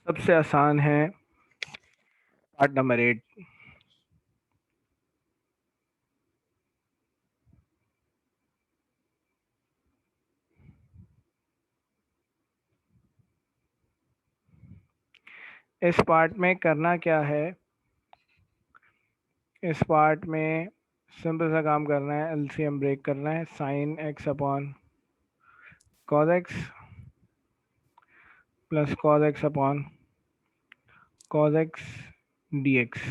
सबसे आसान है पार्ट नंबर 8। इस पार्ट में करना क्या है, इस पार्ट में सिंपल सा काम करना है, एलसीएम ब्रेक करना है। Sine x upon cos x plus cos x upon cos x D x.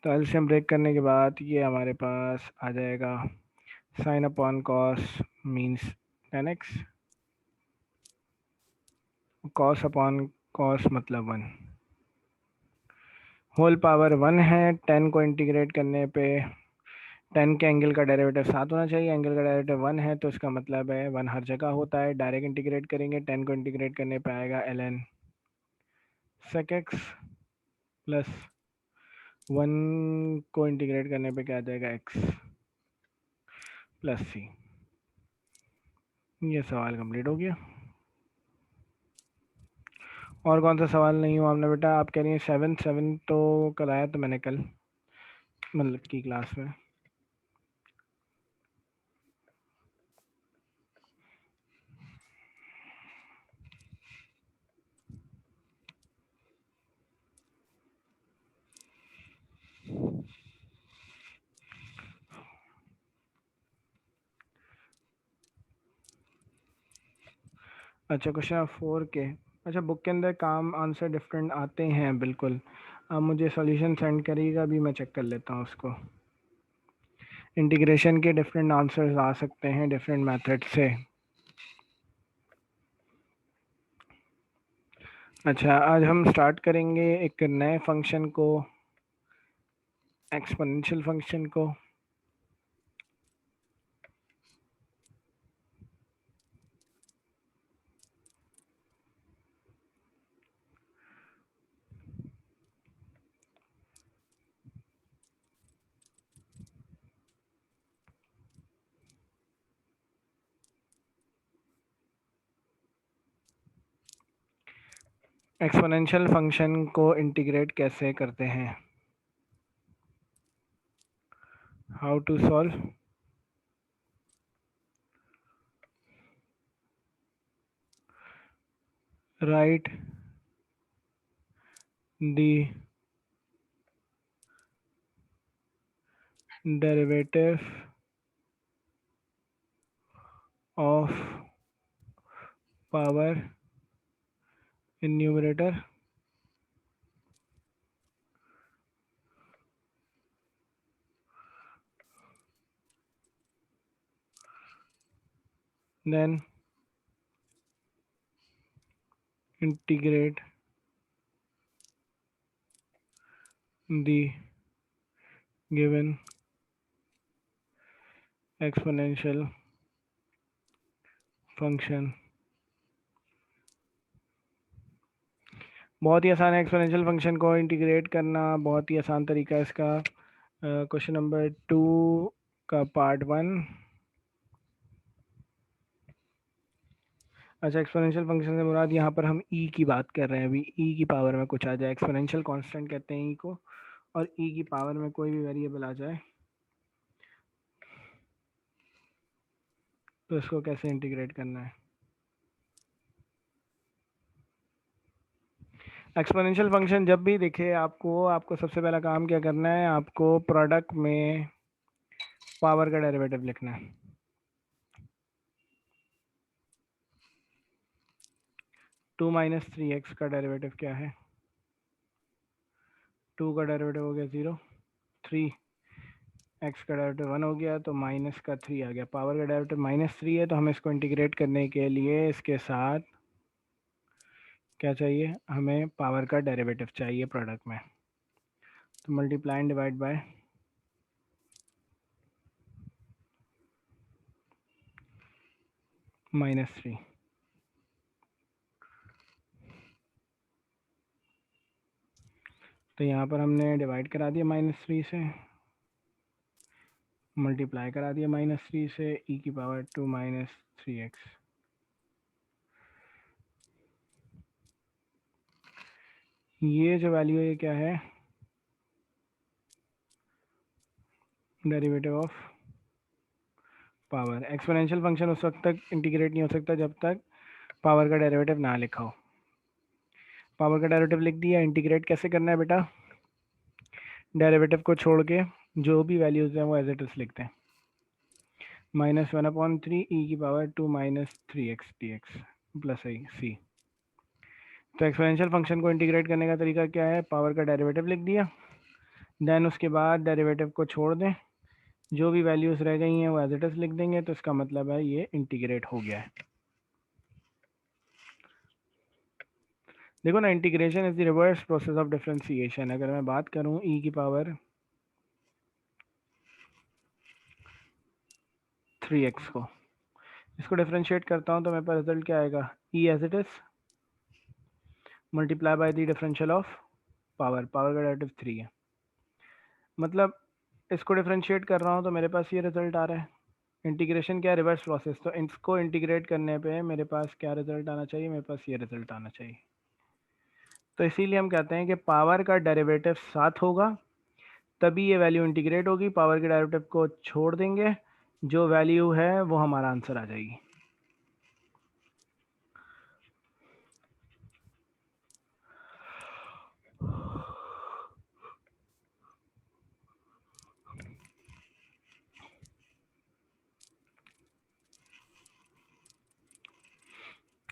तो एलसीएम ब्रेक करने के बाद ये हमारे पास आ जाएगा sine upon cos means ten x, cos upon cos मतलब 1, होल पावर 1 है। 10 को इंटीग्रेट करने पे 10 के एंगल का डेरिवेटिव 7 होना चाहिए। एंगल का डेरिवेटिव 1 है तो इसका मतलब है 1 हर जगह होता है। डायरेक्ट इंटीग्रेट करेंगे, 10 को इंटीग्रेट करने पे आएगा ln sec x प्लस 1 को इंटीग्रेट करने पे क्या आ जाएगा x प्लस c। ये सवाल कंप्लीट हो गया। और कौन सा सवाल नहीं हुआ हमने बेटा? आप कह रही हैं 7 तो कराया तो मैंने कल मतलब की क्लास में। अच्छा, क्वेश्चन 4 के। अच्छा, बुक के अंदर काम आंसर डिफरेंट आते हैं बिल्कुल। आप मुझे सॉल्यूशन सेंड करिएगा, अभी मैं चेक कर लेता हूँ उसको। इंटीग्रेशन के डिफरेंट आंसर्स आ सकते हैं डिफरेंट मेथड से। अच्छा, आज हम स्टार्ट करेंगे एक नए फंक्शन को, एक्सपोनेंशियल फंक्शन को। एक्सपोनेंशियल फंक्शन को इंटीग्रेट कैसे करते हैं, how to solve. Right the derivative of power in numerator then integrate the given exponential function। बहुत ही आसान है एक्सपोनेंशियल फंक्शन को इंटीग्रेट करना, बहुत ही आसान तरीका है इसका। क्वेश्चन नंबर 2 का पार्ट 1। अच्छा, एक्सपोनेंशियल फंक्शन से मुराद यहाँ पर हम ई की बात कर रहे हैं। अभी ई की पावर में कुछ आ जाए, एक्सपोनेंशियल कांस्टेंट कहते हैं ई को, और ई की पावर में कोई भी वेरिएबल आ जाए तो इसको कैसे इंटीग्रेट करना है। एक्सपोनेंशियल फंक्शन जब भी दिखे आपको सबसे पहला काम क्या करना है, आपको प्रोडक्ट में पावर का डेरिवेटिव लिखना है। टू माइनस थ्री एक्स का डेरिवेटिव क्या है? 2 का डेरिवेटिव हो गया 0, 3 एक्स का डेरिवेटिव 1 हो गया तो माइनस का 3 आ गया। पावर का डेरिवेटिव -3 है तो हमें इसको इंटीग्रेट करने के लिए इसके साथ क्या चाहिए, हमें पावर का डेरिवेटिव चाहिए प्रोडक्ट में। तो मल्टीप्लाई एंड डिवाइड बाय -3। तो यहाँ पर हमने डिवाइड करा दिया -3 से, मल्टीप्लाई करा दिया -3 से, ई की पावर 2 - 3x। ये जो वैल्यू है ये क्या है, derivative of power. Exponential function उस वक्त तक इंटीग्रेट नहीं हो सकता जब तक पावर का डेरिवेटिव ना लिखा हो। पावर का डेरिवेटिव लिख दिया, इंटीग्रेट कैसे करना है बेटा, डेरिवेटिव को छोड़ के जो भी वैल्यूज हैं वो एज इट इज लिखते हैं, -1/3 ई की पावर 2 - 3x dx प्लस आई सी। तो एक्सपोनेंशियल फंक्शन को इंटीग्रेट करने का तरीका क्या है, पावर का डेरिवेटिव लिख दिया, देन उसके बाद डेरिवेटिव को छोड़ दें, जो भी वैल्यूज रह गई हैं वो एज इट इज लिख देंगे, तो इसका मतलब है ये इंटीग्रेट हो गया है। देखो ना, integration is the reverse process of differentiation. अगर मैं बात करूं ई की पावर 3x को, इसको डिफरेंशिएट करता हूं तो मेरे पास रिजल्ट क्या आएगा, e as it is multiply by the differential of power, power का डेरिवेटिव 3 है, मतलब इसको डिफरेंशिएट कर रहा हूँ तो मेरे पास ये रिजल्ट आ रहा है। इंटीग्रेशन क्या है, रिवर्स प्रोसेस, तो इसको इंटीग्रेट करने पे मेरे पास क्या रिजल्ट आना चाहिए, मेरे पास ये रिजल्ट आना चाहिए। तो इसीलिए हम कहते हैं कि पावर का डेरिवेटिव 7 होगा तभी ये वैल्यू इंटीग्रेट होगी, पावर के डेरिवेटिव को छोड़ देंगे, जो वैल्यू है वो हमारा आंसर आ जाएगी।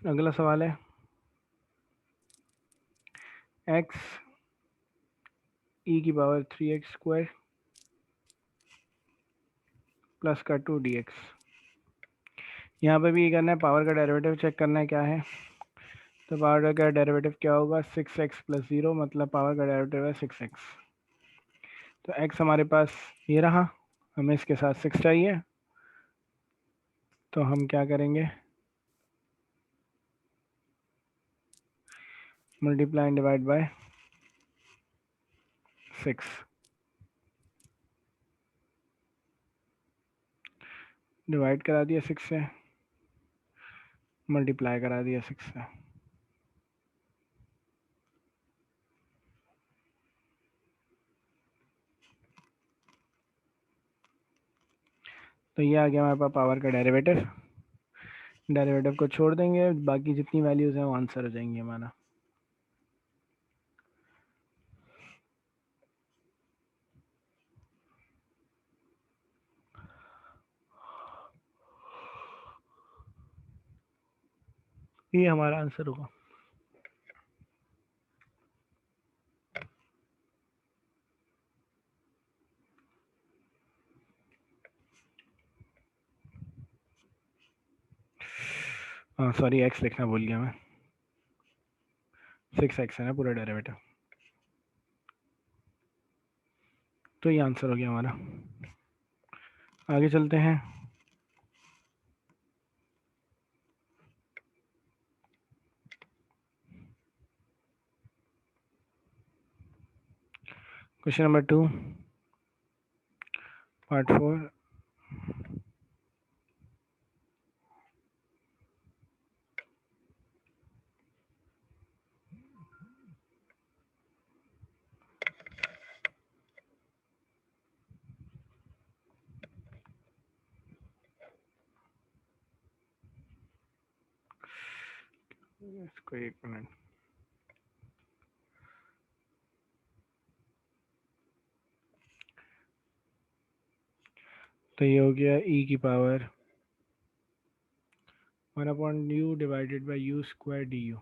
अगला सवाल है x e की पावर 3x² प्लस का 2 dx। यहाँ पे भी ये करना है, पावर का डेरिवेटिव चेक करना है क्या है, तो पावर का डेरिवेटिव क्या होगा, 6x + 0, मतलब पावर का डेरिवेटिव है 6x। तो x हमारे पास ये रहा, हमें इसके साथ 6 चाहिए, तो हम क्या करेंगे, multiply and divide by 6, divide करा दिया 6 से, मल्टीप्लाई करा दिया 6 से। तो ये आ गया हमारे पास पावर का डेरिवेटिव, डेरिवेटिव को छोड़ देंगे, बाकी जितनी वैल्यूज़ हैं वो आंसर हो जाएंगी हमारा। ये हमारा आंसर होगा। हाँ सॉरी, एक्स लिखना भूल गया मैं, 6x है ना पूरा डेरिवेटिव, तो ये आंसर हो गया हमारा। आगे चलते हैं। Question number 2 part 4। इसको 1 मिनट, तो ये हो गया e की power 1/u divided by u² du।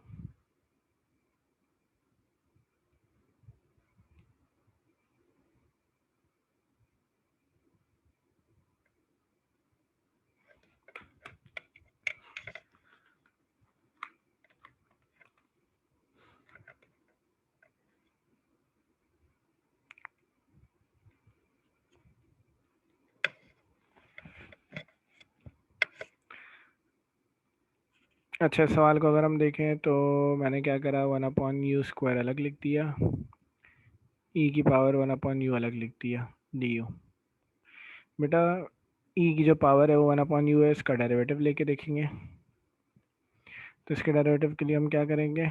अच्छा, सवाल को अगर हम देखें तो मैंने क्या करा, 1/u² अलग लिख दिया, e की पावर 1/u अलग लिख दिया du। बेटा e की जो पावर है वो 1/u है, इसका डेरिवेटिव लेके देखेंगे। तो इसके डेरिवेटिव के लिए हम क्या करेंगे,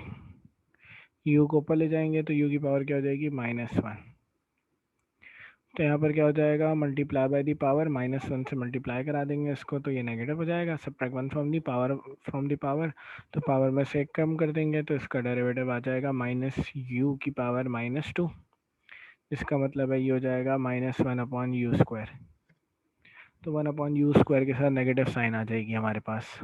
u को ऊपर ले जाएंगे तो u की पावर क्या हो जाएगी -1। तो यहाँ पर क्या हो जाएगा, मल्टीप्लाई बाय दी पावर, -1 से मल्टीप्लाई करा देंगे इसको तो ये नेगेटिव हो जाएगा। सब्ट्रैक्ट 1 फ्रॉम दी पावर, तो पावर में से 1 कम कर देंगे तो इसका डेरिवेटिव आ जाएगा -u की पावर -2। इसका मतलब है ये हो जाएगा -1/u²। तो 1/u² के साथ नेगेटिव साइन आ जाएगी हमारे पास।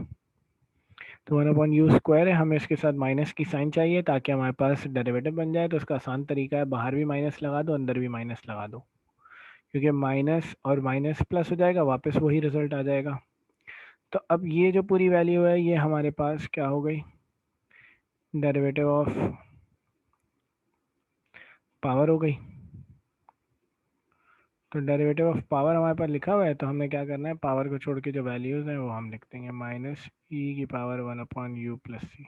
तो 1/u² है, हमें इसके साथ माइनस की साइन चाहिए ताकि हमारे पास डेरिवेटिव बन जाए। तो इसका आसान तरीका है, बाहर भी माइनस लगा दो, अंदर भी माइनस लगा दो, क्योंकि माइनस और माइनस प्लस हो जाएगा, वापस वही रिजल्ट आ जाएगा। तो अब ये जो पूरी वैल्यू है ये हमारे पास क्या हो गई, डेरिवेटिव ऑफ पावर हो गई। तो डेरिवेटिव ऑफ पावर हमारे पास लिखा हुआ है, तो हमें क्या करना है, पावर को छोड़ के जो वैल्यूज़ हैं वो हम लिख देंगे -e की पावर 1/u+c।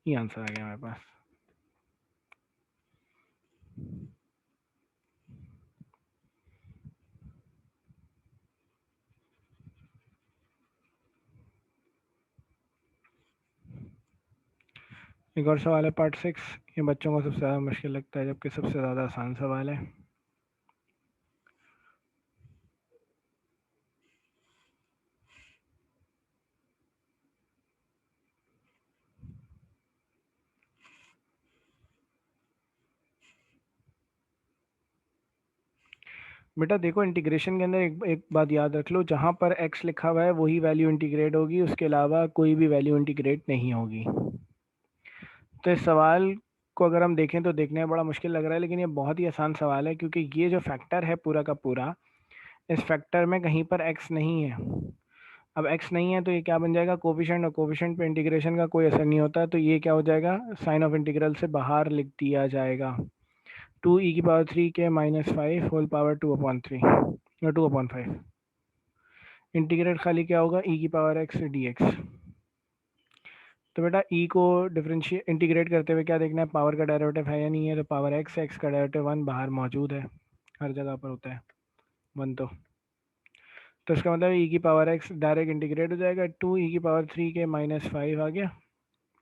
ये आंसर आ गया हमारे पास। एक और सवाल है पार्ट 6। ये बच्चों को सबसे ज़्यादा मुश्किल लगता है, जबकि सबसे ज़्यादा आसान सवाल है। बेटा देखो, इंटीग्रेशन के अंदर एक बात याद रख लो, जहाँ पर x लिखा हुआ है वही वैल्यू इंटीग्रेट होगी, उसके अलावा कोई भी वैल्यू इंटीग्रेट नहीं होगी। तो इस सवाल को अगर हम देखें तो देखने में बड़ा मुश्किल लग रहा है, लेकिन ये बहुत ही आसान सवाल है, क्योंकि ये जो फैक्टर है पूरा का पूरा, इस फैक्टर में कहीं पर x नहीं है। अब x नहीं है तो ये क्या बन जाएगा, कोफिशिएंट, और कोफिशिएंट पे इंटीग्रेशन का कोई असर नहीं होता, तो ये क्या हो जाएगा, साइन ऑफ इंटीग्रल से बाहर लिख दिया जाएगा। 2e⁻³ के -5 होल पावर 2/3 या 2/5। इंटीग्रेट खाली क्या होगा, e⁻x dx। तो बेटा e को डिफरेंशिएट इंटीग्रेट करते हुए क्या देखना है, पावर का डेरिवेटिव है या नहीं है। तो पावर x का डेरिवेटिव 1 बाहर मौजूद है, हर जगह पर होता है 1। तो इसका मतलब e⁻x डायरेक्ट इंटीग्रेट हो जाएगा, 2e⁻³ के -5 आ गया,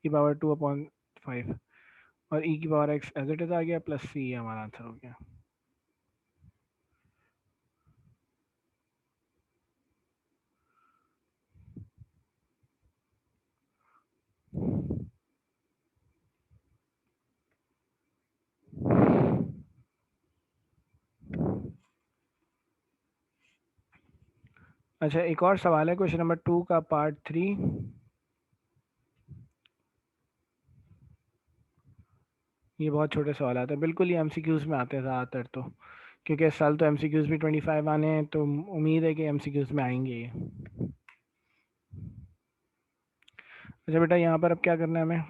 e⁻2/5, और e⁻x एज इट इज आ गया, प्लस c हमारा आंसर हो गया। अच्छा, एक और सवाल है, क्वेश्चन नंबर 2 का पार्ट 3। ये बहुत छोटे सवाल आते हैं, बिल्कुल ये एमसीक्यूज में आते हैं ज़्यादातर, तो क्योंकि इस साल तो एमसीक्यूज भी 25 आने हैं, तो उम्मीद है कि एमसीक्यूज में आएंगे ये। अच्छा बेटा, यहाँ पर अब क्या करना है हमें,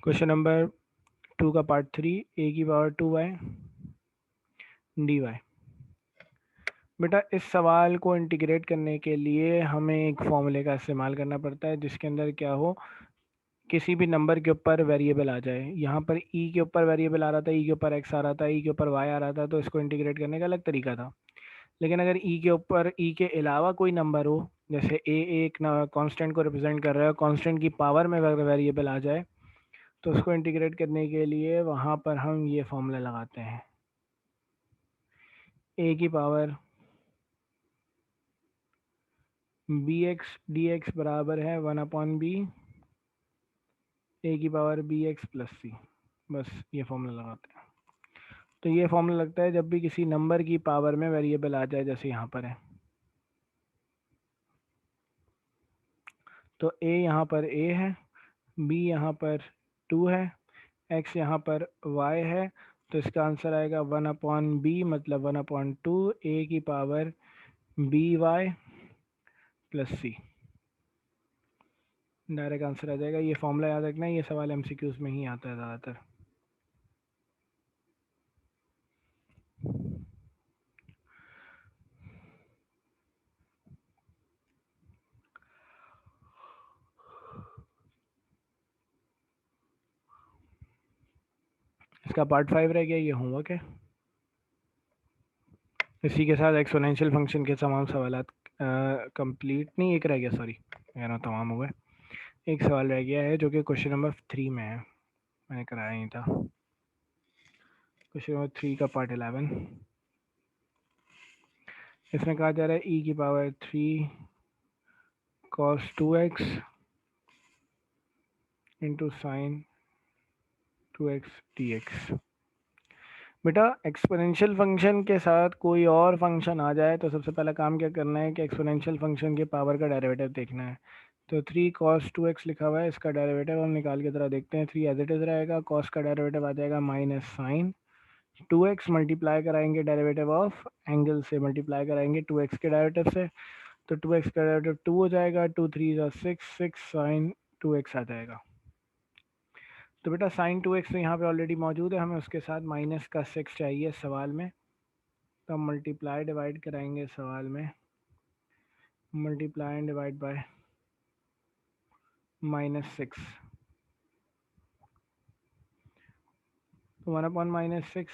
क्वेश्चन नंबर 2 का पार्ट 3, a⁻2y dy। बेटा इस सवाल को इंटीग्रेट करने के लिए हमें एक फॉर्मूले का इस्तेमाल करना पड़ता है, जिसके अंदर क्या हो, किसी भी नंबर के ऊपर वेरिएबल आ जाए। यहाँ पर e के ऊपर वेरिएबल आ रहा था, e के ऊपर x आ रहा था, e के ऊपर y आ रहा था, तो इसको इंटीग्रेट करने का अलग तरीका था। लेकिन अगर e के ऊपर e के अलावा कोई नंबर हो, जैसे a एक कांस्टेंट को रिप्रेजेंट कर रहा है, कांस्टेंट की पावर में अगर वेरिएबल आ जाए, तो उसको इंटीग्रेट करने के लिए वहाँ पर हम ये फॉर्मूला लगाते हैं, a की पावर bx dx बराबर है 1/b a की पावर bx प्लस c। बस ये फॉर्मूला लगाते हैं। तो ये फॉर्मूला लगता है जब भी किसी नंबर की पावर में वेरिएबल आ जाए, जैसे यहाँ पर है। तो a यहाँ पर a है, b यहाँ पर 2 है, x यहाँ पर y है, तो इसका आंसर आएगा 1/b, मतलब 1/2 a की power by plus c। Direct answer आ जाएगा। ये फॉर्मूला याद रखना है, ये सवाल एमसीक्यूज में ही आता है ज़्यादातर। इसका पार्ट 5 रह गया, ये होमवर्क है। इसी के साथ एक्सपोनेंशियल फंक्शन के तमाम सवाल कंप्लीट नहीं, एक रह गया, सॉरी कह रहा हूँ तमाम हो गए। एक सवाल रह गया है जो कि क्वेश्चन नंबर 3 में है, मैंने कराया नहीं था। क्वेश्चन नंबर 3 का पार्ट 11। इसमें कहा जा रहा है e की power 3 cos 2x into sine 2x dx। बेटा एक्सपोनेंशियल फंक्शन के साथ कोई और फंक्शन आ जाए तो सबसे पहला काम क्या करना है कि एक्सपोनेंशियल फंक्शन के पावर का डेरिवेटिव देखना है। तो 3 cos 2x लिखा हुआ है, इसका डेरिवेटिव हम निकाल के ज़रा देखते हैं। 3 एज इट इज़ रहेगा, cos का डेरिवेटिव आ जाएगा माइनस साइन 2x, मल्टीप्लाई कराएंगे डेरिवेटिव ऑफ एंगल से, मल्टीप्लाई कराएंगे 2x के डेरिवेटिव से, तो 2x का डेरिवेटिव 2 हो जाएगा, 2 3 6 साइन 2x आ जाएगा। तो बेटा साइन 2x तो यहाँ पे ऑलरेडी मौजूद है, हमें उसके साथ माइनस का 6 चाहिए सवाल में, तो हम मल्टीप्लाई डिवाइड कराएंगे सवाल में, मल्टीप्लाई एंड डिवाइड बाय -6, तो 1/-6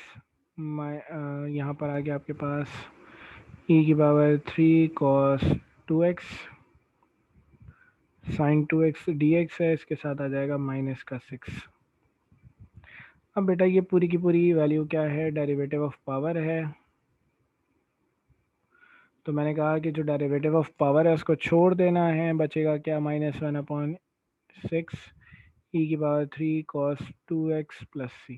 यहाँ पर आ गया आपके पास e की power 3 cos 2x sine 2x dx है, इसके साथ आ जाएगा -6। अब बेटा ये पूरी की पूरी वैल्यू क्या है, डेरिवेटिव ऑफ पावर है। तो मैंने कहा कि जो डेरिवेटिव ऑफ पावर है उसको छोड़ देना है, बचेगा क्या, -1/6 e की power 3 cos 2x plus c।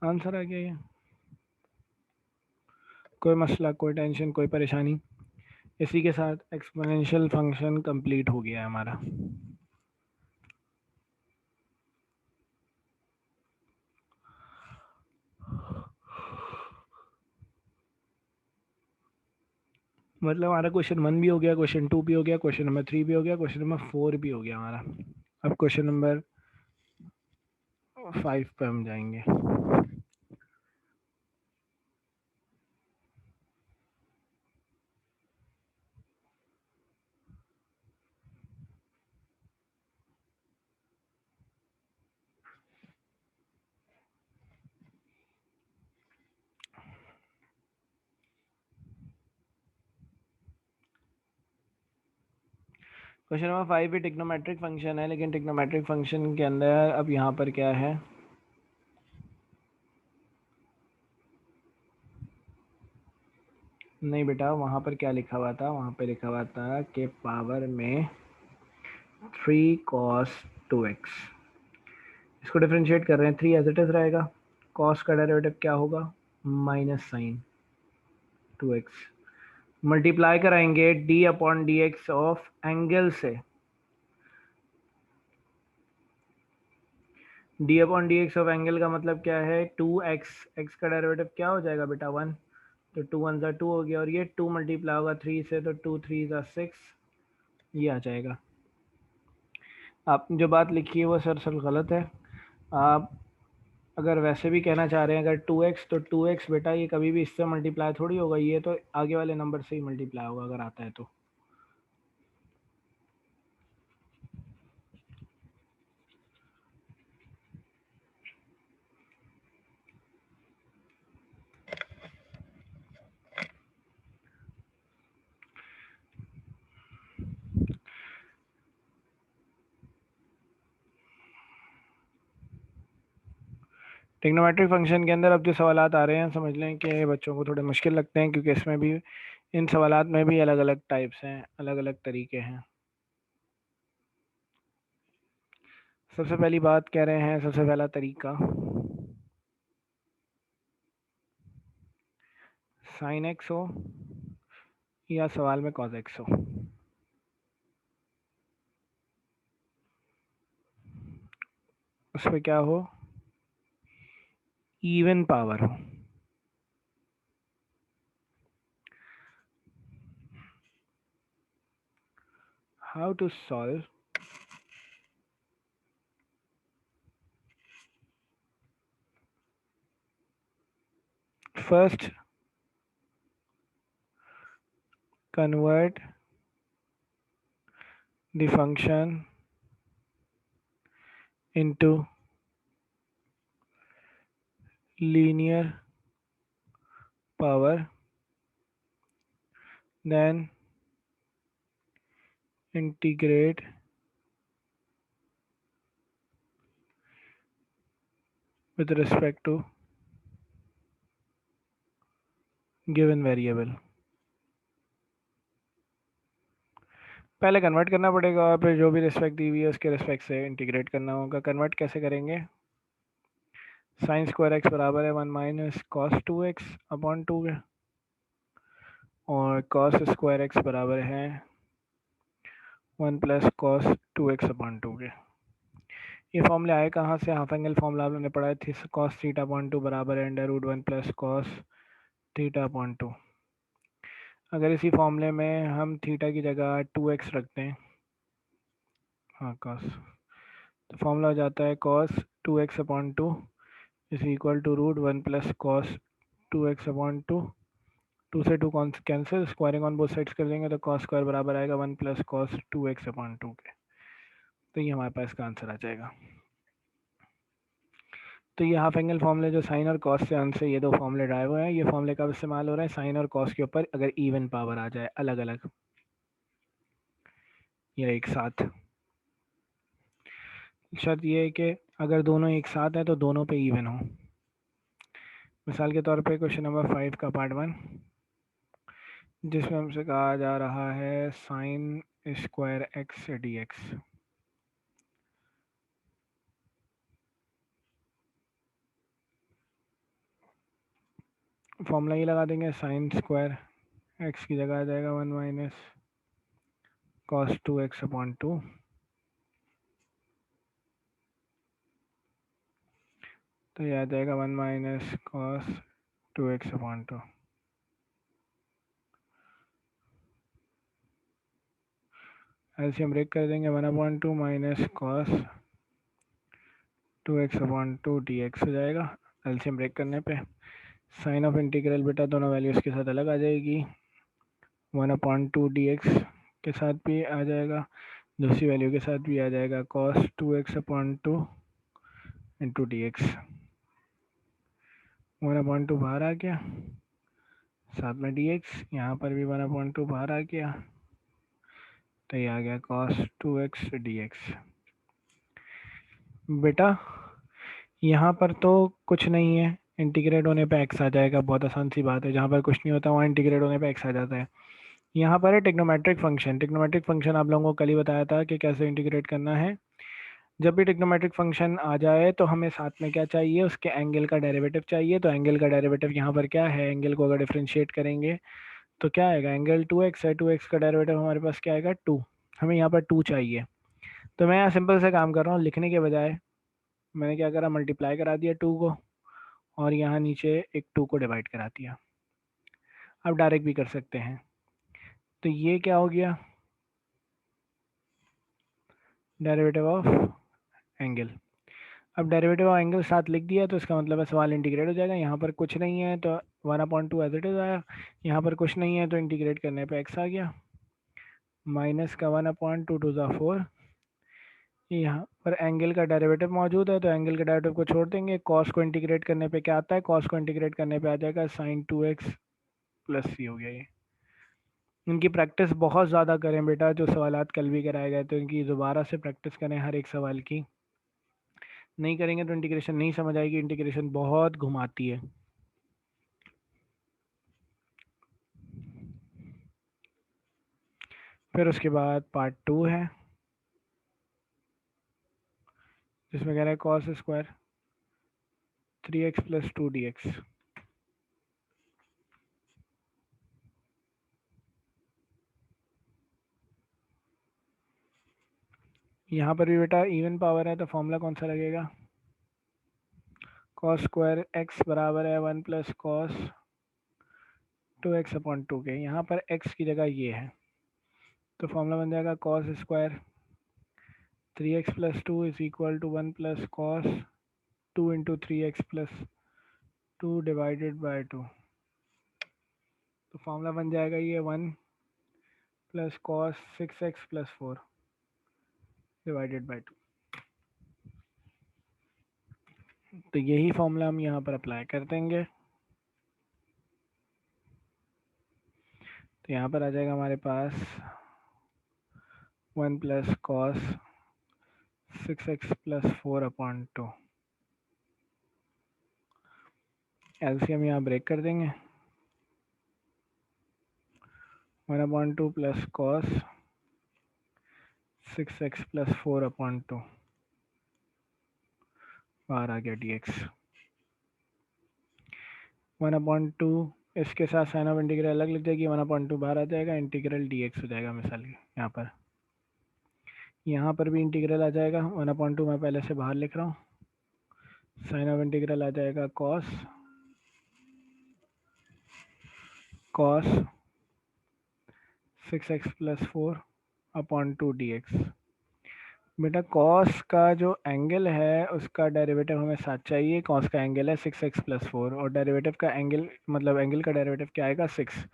Answer आ गया ये, कोई मसला, कोई टेंशन, कोई परेशानी। इसी के साथ एक्सपोनेंशियल फंक्शन कंप्लीट हो गया है हमारा। मतलब हमारा क्वेश्चन 1 भी हो गया, क्वेश्चन 2 भी हो गया, क्वेश्चन नंबर 3 भी हो गया, क्वेश्चन नंबर 4 भी हो गया हमारा। अब क्वेश्चन नंबर 5 पे हम जाएंगे। क्वेश्चन नंबर 5 भी टिग्नोमेट्रिक फंक्शन है, लेकिन टिग्नोमेट्रिक फंक्शन के अंदर अब यहाँ पर क्या है, नहीं बेटा वहाँ पर क्या लिखा हुआ था, वहाँ पे लिखा हुआ था कि पावर में 3 cos 2x, इसको डिफ्रेंशिएट कर रहे हैं, 3 एज इट इज रहेगा, cos का डेरिवेटिव क्या होगा, माइनस साइन 2x, मल्टीप्लाई कराएंगे d/dx ऑफ एंगल से, d/dx ऑफ एंगल का मतलब क्या है, 2x, x का डेरिवेटिव क्या हो जाएगा बेटा 1, तो 2 1 2 हो गया, और ये 2 मल्टीप्लाई होगा 3 से, तो 2 3 6, ये आ जाएगा। आपने जो बात लिखी है वो सर गलत है। आप अगर वैसे भी कहना चाह रहे हैं अगर 2x, तो 2x बेटा ये कभी भी इससे मल्टीप्लाई थोड़ी होगा, ये तो आगे वाले नंबर से ही मल्टीप्लाई होगा अगर आता है तो। ट्रिग्नोमेट्रिक फंक्शन के अंदर अब जो सवाल आ रहे हैं समझ लें कि बच्चों को थोड़े मुश्किल लगते हैं, क्योंकि इसमें भी, इन सवालात में भी अलग अलग टाइप्स हैं, अलग अलग तरीके हैं। सबसे पहली बात कह रहे हैं, सबसे पहला तरीका साइन एक्स हो या सवाल में कॉस एक्स हो, उस पर क्या हो, इवन पावर हो। How to solve, first convert the function into linear power, then integrate with respect to given variable। पहले कन्वर्ट करना पड़ेगा और फिर जो भी रिस्पेक्ट दी हुई है उसके रिस्पेक्ट से इंटीग्रेट करना होगा। कन्वर्ट कैसे करेंगे? साइन स्क्वायर एक्स बराबर है 1 माइनस कॉस 2x अपॉन 2 के, और कॉस स्क्वायर एक्स बराबर है 1 प्लस कॉस 2x अपॉन 2 के। ये फॉर्मूले आए कहाँ से? हाफ एंगल फॉर्मूला आपने पढ़ा थी, कॉस थीटा अपॉन 2 बराबर है under root 1 plus cos theta upon 2। अगर इसी फॉर्मूले में हम थीटा की जगह 2x रखते हैं, हाँ कॉस, तो फॉर्मूला हो जाता है cos 2x upon 2 is equal to root 1 plus cos 2x upon 2। 2 से 2 cancel, squaring on both sides कर देंगे तो कॉस स्क्वायर बराबर आएगा 1 प्लस कॉस 2x अपॉन 2 के। तो ये हमारे पास का आंसर आ जाएगा। तो ये हाफ एंगल फॉर्मूले जो साइन और कॉस से अंश से ये दो फॉर्मूले ड्राइव हुए हैं, ये फॉर्मूले कब इस्तेमाल हो रहा है? साइन और कॉस के ऊपर अगर इवन पावर आ जाए अलग अलग, ये एक साथ। शर्त ये है कि अगर दोनों एक साथ है तो दोनों पे इवन हो। मिसाल के तौर पे क्वेश्चन नंबर 5 का पार्ट 1, जिसमें हमसे कहा जा रहा है sine square x D x. Formula ये लगा देंगे, साइन स्क्वायर एक्स की जगह आ जाएगा 1 माइनस कॉस 2x अपॉन 2, तो ये आ जाएगा 1 minus cos 2x upon 2। LCM break कर देंगे, 1 upon 2 minus cos 2x upon 2 dx हो जाएगा। एलसीएम ब्रेक करने पे साइन ऑफ इंटीग्रल बेटा दोनों वैल्यूज़ के साथ अलग आ जाएगी, 1 अपॉन 2 dx के साथ भी आ जाएगा, दूसरी वैल्यू के साथ भी आ जाएगा cos 2x upon 2 into D x. 1 upon 2 बाहर आ गया, साथ में डी एक्स, यहाँ पर भी 1 अपॉन 2 बाहर आ गया, तो ये आ गया कॉस 2x dx। बेटा यहाँ पर तो कुछ नहीं है, इंटीग्रेट होने पे x आ जाएगा, बहुत आसान सी बात है, जहाँ पर कुछ नहीं होता वहाँ इंटीग्रेट होने पे x आ जाता है। यहाँ पर है टिग्नोमेट्रिक फंक्शन। टिग्नोमेट्रिक फंक्शन आप लोगों को कल ही बताया था कि कैसे इंटीग्रेट करना है। जब भी टिग्नोमेट्रिक फंक्शन आ जाए तो हमें साथ में क्या चाहिए? उसके एंगल का डेरिवेटिव चाहिए। तो एंगल का डेरिवेटिव यहाँ पर क्या है? एंगल को अगर डिफ्रेंशिएट करेंगे तो क्या आएगा? एंगल 2x है, 2x का डेरिवेटिव हमारे पास क्या आएगा? 2। हमें यहाँ पर 2 चाहिए, तो मैं यहाँ सिंपल से काम कर रहा हूँ, लिखने के बजाय मैंने क्या करा? मल्टीप्लाई करा दिया 2 को, और यहाँ नीचे एक 2 को डिवाइड करा दिया। अब डायरेक्ट भी कर सकते हैं, तो ये क्या हो गया? Derivative of angle. अब डेरिवेटिव ऑफ एंगल साथ लिख दिया तो इसका मतलब है सवाल इंटीग्रेट हो जाएगा। यहाँ पर कुछ नहीं है तो 1/2 एज इट इज आया, यहाँ पर कुछ नहीं है तो इंटीग्रेट करने पे x आ गया, माइनस का 1/2 टू ज़ा 4। यहाँ पर एंगल का डेरिवेटिव मौजूद है तो एंगल के डेरिवेटिव को छोड़ देंगे। कॉस को इंटीग्रेट करने पे क्या आता है? कॉस को इंटीग्रेट करने पे आ जाएगा साइन 2x प्लस सी हो गया। ये इनकी प्रैक्टिस बहुत ज़्यादा करें बेटा, जो सवालात कल भी कराए गए तो इनकी दोबारा से प्रैक्टिस करें हर एक सवाल की। नहीं करेंगे तो इंटीग्रेशन नहीं समझ आएगी, इंटीग्रेशन बहुत घुमाती है। फिर उसके बाद पार्ट 2 है, जिसमें कह रहा है cos square 3x plus 2 dx। यहाँ पर भी बेटा इवन पावर है तो फॉर्मूला कौन सा लगेगा? कॉस स्क्वायर x बराबर है 1 प्लस कॉस 2x अपॉन 2 के। यहाँ पर x की जगह ये है तो फॉर्मूला बन जाएगा cos square 3x plus 2 is equal to 1 plus cos 2 into 3x plus 2 divided by 2। तो फॉर्मूला बन जाएगा ये 1 plus cos 6x plus 4 divided by 2। तो यही फॉर्मूला हम यहाँ पर अप्लाई कर देंगे। तो यहाँ पर आ जाएगा हमारे पास 1 plus cos 6x plus 4 upon 2। LCM यहाँ ब्रेक कर देंगे। 1 upon 2 plus cos 6x plus 4 upon 2 बाहर आ गया dx। 1 अपॉन 2 इसके साथ साइन ऑफ इंटीग्रल अलग लिख जाएगी, 1 अपॉन 2 बाहर आ जाएगा, इंटीग्रल dx हो जाएगा। मिसाल यहाँ पर भी इंटीग्रल आ जाएगा। 1 अपॉन 2 मैं पहले से बाहर लिख रहा हूँ। साइन ऑफ इंटीग्रल आ जाएगा cos 6x plus 4 upon 2 dx। बेटा कॉस का जो एंगल है उसका डेरिवेटिव हमें साथ चाहिए। कॉस का एंगल है 6x प्लस 4 और डेरिवेटिव का एंगल मतलब एंगल का डेरिवेटिव क्या आएगा 6।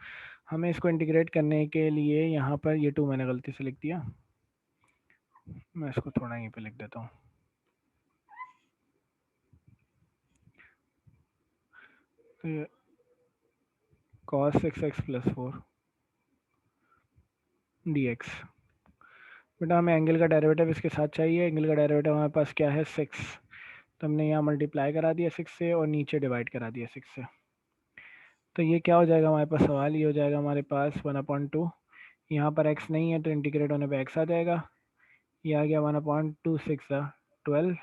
हमें इसको इंटीग्रेट करने के लिए यहाँ पर ये 2 मैंने गलती से लिख दिया, मैं इसको थोड़ा यहीं पे लिख देता हूँ। तो कॉस 6x प्लस 4 dx। बेटा हमें एंगल का डेरिवेटिव इसके साथ चाहिए। एंगल का डेरिवेटिव हमारे पास क्या है 6, तो हमने यहाँ मल्टीप्लाई करा दिया 6 से और नीचे डिवाइड करा दिया 6 से। तो ये क्या हो जाएगा हमारे पास सवाल, ये हो जाएगा हमारे पास 1/2। यहाँ पर x नहीं है तो इंटीग्रेट होने पे x आ जाएगा। ये आ गया 1/2 6 12।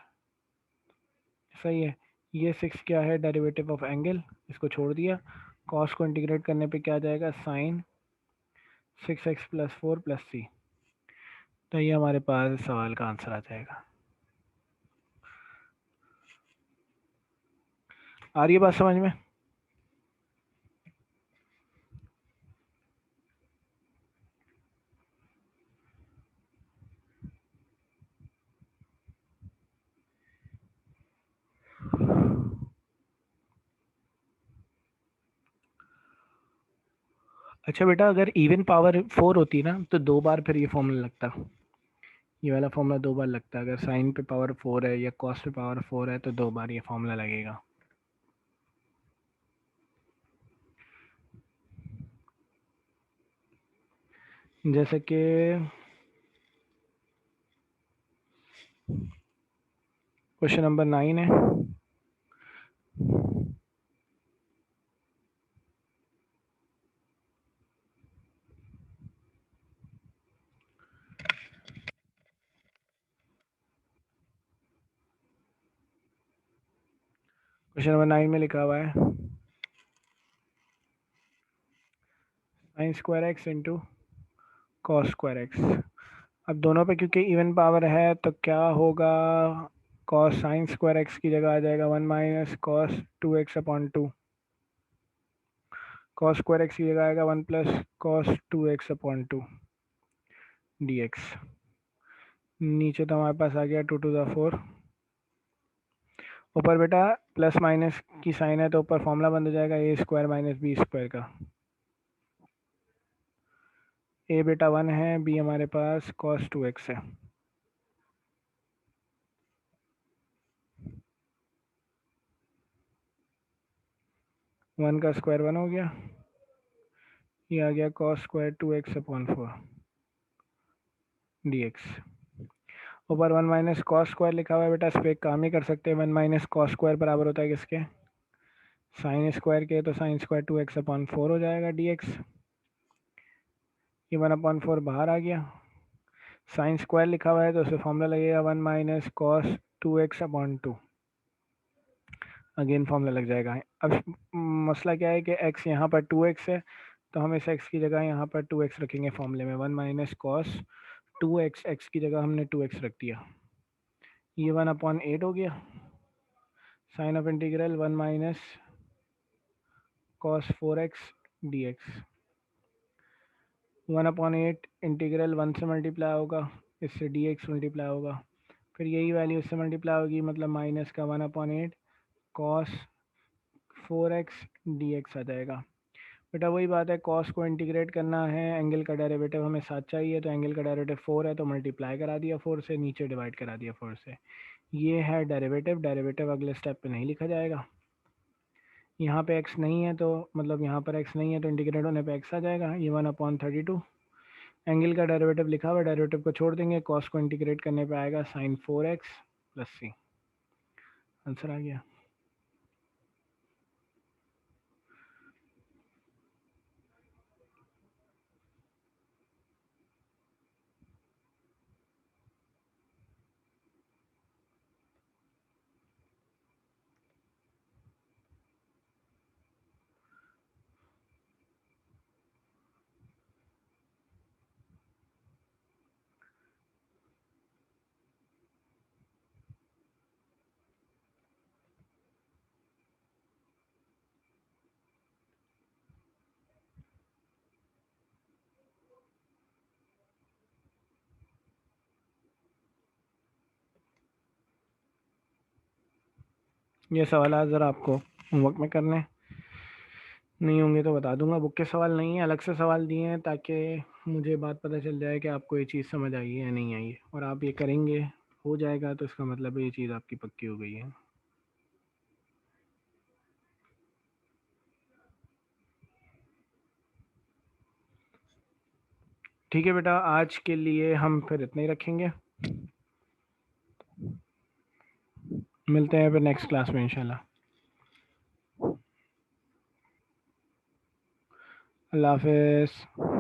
सही है। ये 6 क्या है डेरिवेटिव ऑफ एंगल, इसको छोड़ दिया। कॉस को इंटीग्रेट करने पे क्या आ जाएगा साइन 6x प्लस 4 प्लस सी। तो ये हमारे पास सवाल का आंसर आ जाएगा। आ रही है बात समझ में? अच्छा बेटा अगर इवन पावर 4 होती ना तो 2 बार फिर ये फॉर्मूला लगता। ये वाला फॉर्मूला 2 बार लगता है। अगर साइन पे पावर 4 है या कॉस पे पावर 4 है तो 2 बार ये फॉर्मूला लगेगा। जैसे कि क्वेश्चन नंबर 9 है। क्वेश्चन नंबर 9 में लिखा हुआ है sine square x into cos square x. अब दोनों पे क्योंकि इवन पावर है तो क्या होगा, कॉस साइन स्क्वायर एक्स की जगह आ जाएगा 1 minus cos 2x upon 2। Cos square x की जगह आएगा 1 plus cos 2x upon 2 dx। नीचे तो हमारे पास आ गया 2 टू द 4। ऊपर बेटा प्लस माइनस की साइन है तो ऊपर फॉर्मूला बन जाएगा ए स्क्वायर माइनस बी स्क्वायर का। ए बेटा 1 है, बी हमारे पास cos 2x है। वन का स्क्वायर 1 हो गया, ये आ गया cos square 2x upon 4 dx। ऊपर 1 माइनस कॉस स्क्वायर लिखा हुआ है बेटा, इस पर एक काम ही कर सकते हैं। 1 माइनस कॉस स्क्वायर बराबर होता है किसके, साइन स्क्वायर के। तो साइन स्क्वायर 2x अपॉन 4 हो जाएगा dx। ये 1 अपॉन 4 बाहर आ गया। साइन स्क्वायर लिखा हुआ है तो उससे फॉर्मूला लगेगा 1 minus cos 2x upon 2। Again formula लग जाएगा। अब मसला क्या है कि x यहाँ पर 2x है तो हम इस x की जगह यहाँ पर 2x रखेंगे फॉर्मूले में। 1 माइनस कॉस 2x, x की जगह हमने 2x रख दिया। ये 1/8 हो गया। Sine of integral 1 minus cos 4x dx। 1/8 integral 1 से मल्टीप्लाई होगा, इससे dx मल्टीप्लाई होगा, फिर यही वैल्यू इससे मल्टीप्लाई होगी, मतलब माइनस का 1/8 कॉस 4x dx आ जाएगा। बेटा वही बात है, कॉस को इंटीग्रेट करना है, एंगल का डेरिवेटिव हमें 7 चाहिए, तो एंगल का डेरिवेटिव 4 है तो मल्टीप्लाई करा दिया 4 से, नीचे डिवाइड करा दिया 4 से। ये है डेरिवेटिव, डेरिवेटिव अगले स्टेप पे नहीं लिखा जाएगा। यहाँ पे x नहीं है तो मतलब यहाँ पर x नहीं है तो इंटीग्रेट होने पे x आ जाएगा, ये 1/32। एंगल का डेरिवेटिव लिखा हुआ है, डेरिवेटिव को छोड़ देंगे, कॉस को इंटीग्रेट करने पे आएगा sin 4x + c। आंसर आ गया। ये सवाल आज ज़रा आपको होमवर्क में करने नहीं होंगे तो बता दूंगा, बुक के सवाल नहीं है, अलग से सवाल दिए हैं ताकि मुझे बात पता चल जाए कि आपको ये चीज़ समझ आई है या नहीं आई है, और आप ये करेंगे हो जाएगा तो इसका मतलब ये चीज़ आपकी पक्की हो गई है। ठीक है बेटा, आज के लिए हम फिर इतना ही रखेंगे, मिलते हैं फिर नेक्स्ट क्लास में इंशाल्लाह। अल्लाह हाफिज़।